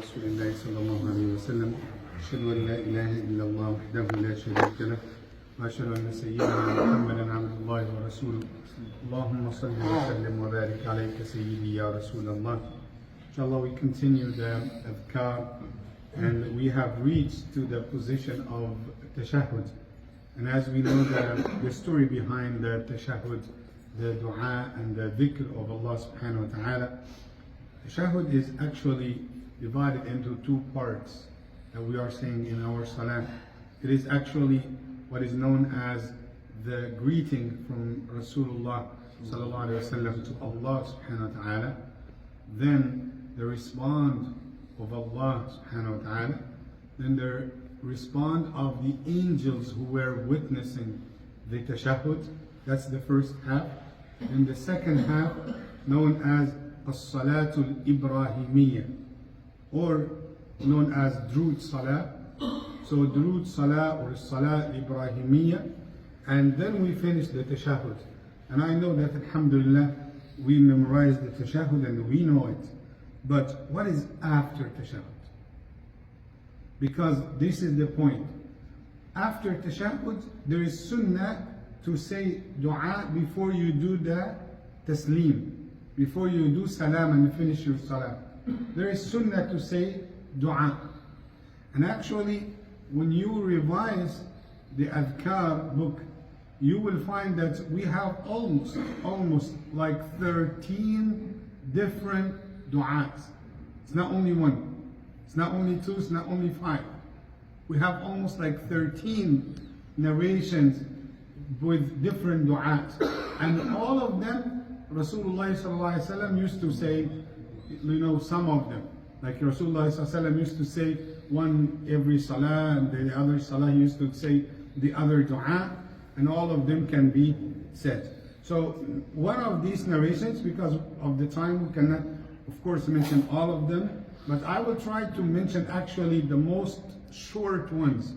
رسول الله صلى الله عليه وسلم أشهد أن لا إله إلا الله وحده لا شريك له وأشهد أن سيدنا محمدا عبد الله ورسوله اللهم صل وسلم وبارك عليك سيدي يا رسول الله. Inshallah, we continue the adhkar and we have reached to the position of Tashahhud. And as we know the story behind the Tashahhud, the dua and the dhikr of Allah subhanahu wa ta'ala, Tashahhud is actually divided into two parts that we are saying in our salah. It is actually what is known as the greeting from Rasulullah sallallahu alaihi wasallam to Allah subhanahu wa ta'ala, then the respond of Allah subhanahu wa ta'ala, then the respond of the angels who were witnessing the Tashahhud. That's the first half. And the second half, known as As-Salatul Ibrahimiyya, or known as Drood Salah. So Drood Salah or Salah Ibrahimiyya, and then we finish the Tashahhud. And I know that alhamdulillah we memorize the Tashahhud and we know it. But what is after Tashahhud? Because this is the point. After Tashahhud, there is sunnah to say dua before you do the taslim, before you do salam and finish your salah. There is sunnah to say dua. And actually, when you revise the adhkar book, you will find that we have almost like 13 different du'as. It's not only one, it's not only two, it's not only five. We have almost like 13 narrations with different du'as. And all of them, Rasulullah sallallahu alaihi wasallam used to say, some of them. Like Rasulullah sallallahu alaihi wasallam used to say one every salah, and the other salah he used to say the other du'a, and all of them can be said. So one of these narrations, because of the time we cannot of course mention all of them, but I will try to mention actually the most short ones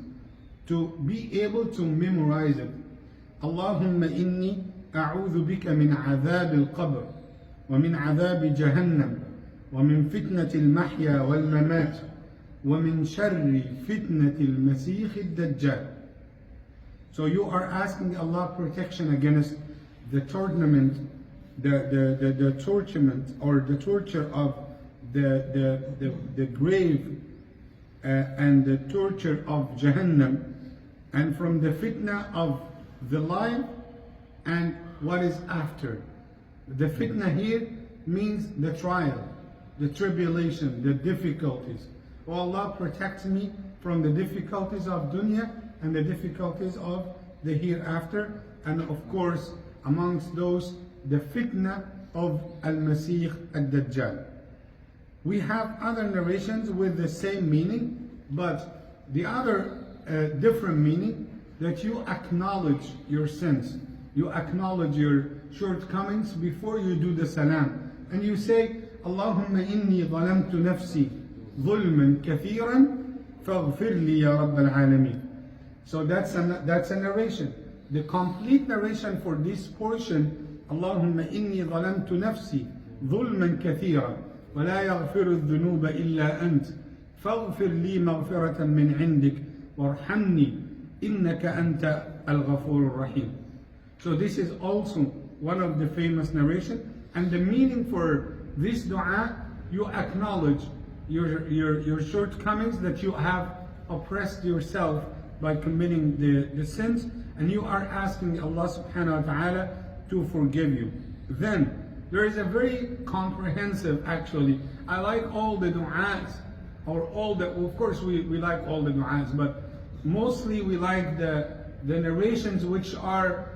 to be able to memorize it. Allahumma inni a'udhu bika min adhab al-qabr wa min adhab jahannam wa min fitnati al-mahya wal-mamat wa min sharri fitnati al-masih al-dajjal. So you are asking Allah protection against the torment, the torturement or the torture of the grave and the torture of Jahannam, and from the fitna of the life and what is after. The fitna here means the trial, the tribulation, the difficulties. Oh Allah, protect me from the difficulties of dunya and the difficulties of the hereafter, and of course amongst those the fitna of al-Masih al-Dajjal. We have other narrations with the same meaning, but the other different meaning, that you acknowledge your sins, you acknowledge your shortcomings before you do the salam, and you say Allahumma inni zalamtu nafsi zulman kathiran faghfir li ya rabbal alameen. So that's a narration. The complete narration for this portion, Allahumma inni zalamtu nafsi zulman kathira wa la yaghfiru dhunuba illa ant faghfir li maghfiratan min indik warhamni innaka anta al-ghafurur rahim. So this is also one of the famous narration, and the meaning for this dua, you acknowledge your shortcomings, that you have oppressed yourself by committing the sins, and you are asking Allah subhanahu wa ta'ala to forgive you. Then there is a very comprehensive, actually, I like all the du'as, or all the, of course we like all the du'as, but mostly we like the narrations which are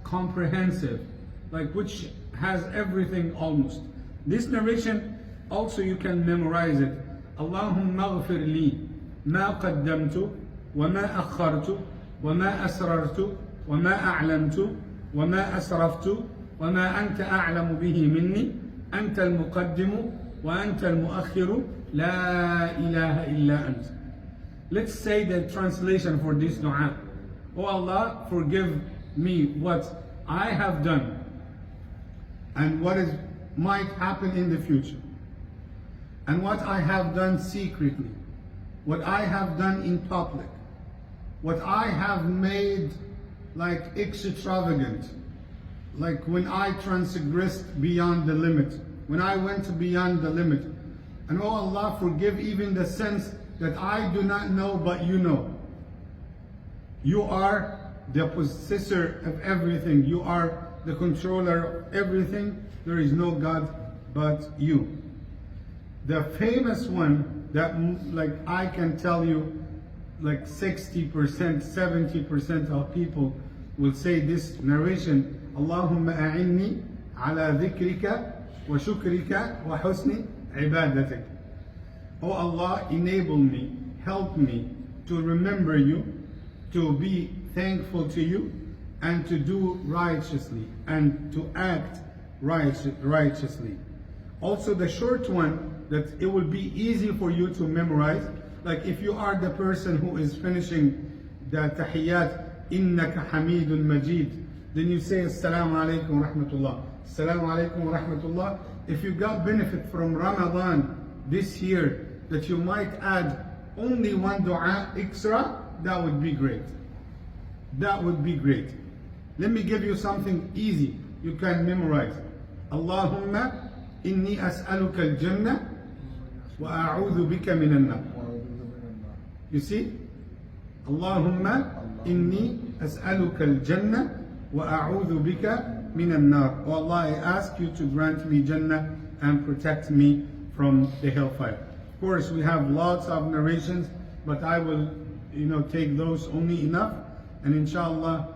comprehensive, like which has everything almost. This narration also you can memorize it. Allahumma ghafir li ma qaddamtu wa ma akhartu wa ma asrartu wa ma a'lamtu wa ma asraftu wa ma anta a'lamu bihi minni anta al-muqaddimu wa anta al-mu'akhiru la ilaha illa ant. Let's say the translation for this dua. Oh Allah, forgive me what I have done and what might happen in the future. and what I have done secretly, what I have done in public, what I have made like extravagant, like when I transgressed beyond the limit, when I went beyond the limit. And oh Allah, forgive even the sense that I do not know but you know. You are the possessor of everything. You are the controller of everything. There is no God but you. The famous one that like I can tell you like 60%, 70% of people will say this narration, Allahumma a'inni ala dhikrika wa shukrika wa husni ibadatik. Oh Allah, enable me, help me to remember you, to be thankful to you, and to do righteously, and to act righteously. Also the short one, that it will be easy for you to memorize. Like if you are the person who is finishing the tahiyyat, innaka hamidun majid, then you say assalamu alaikum wa rahmatullah, assalamu alaikum wa rahmatullah. If you got benefit from Ramadan this year, that you might add only one dua extra, that would be great. That would be great. Let me give you something easy you can memorize. Allahumma inni as'aluka al-jannah wa a'udhu bika minan nar. You see? Allahumma inni as'aluka al-jannah wa a'udhu bika minan nar. Oh Allah, I ask you to grant me Jannah and protect me from the hellfire. Of course, we have lots of narrations, but I will, take those only enough. And inshallah,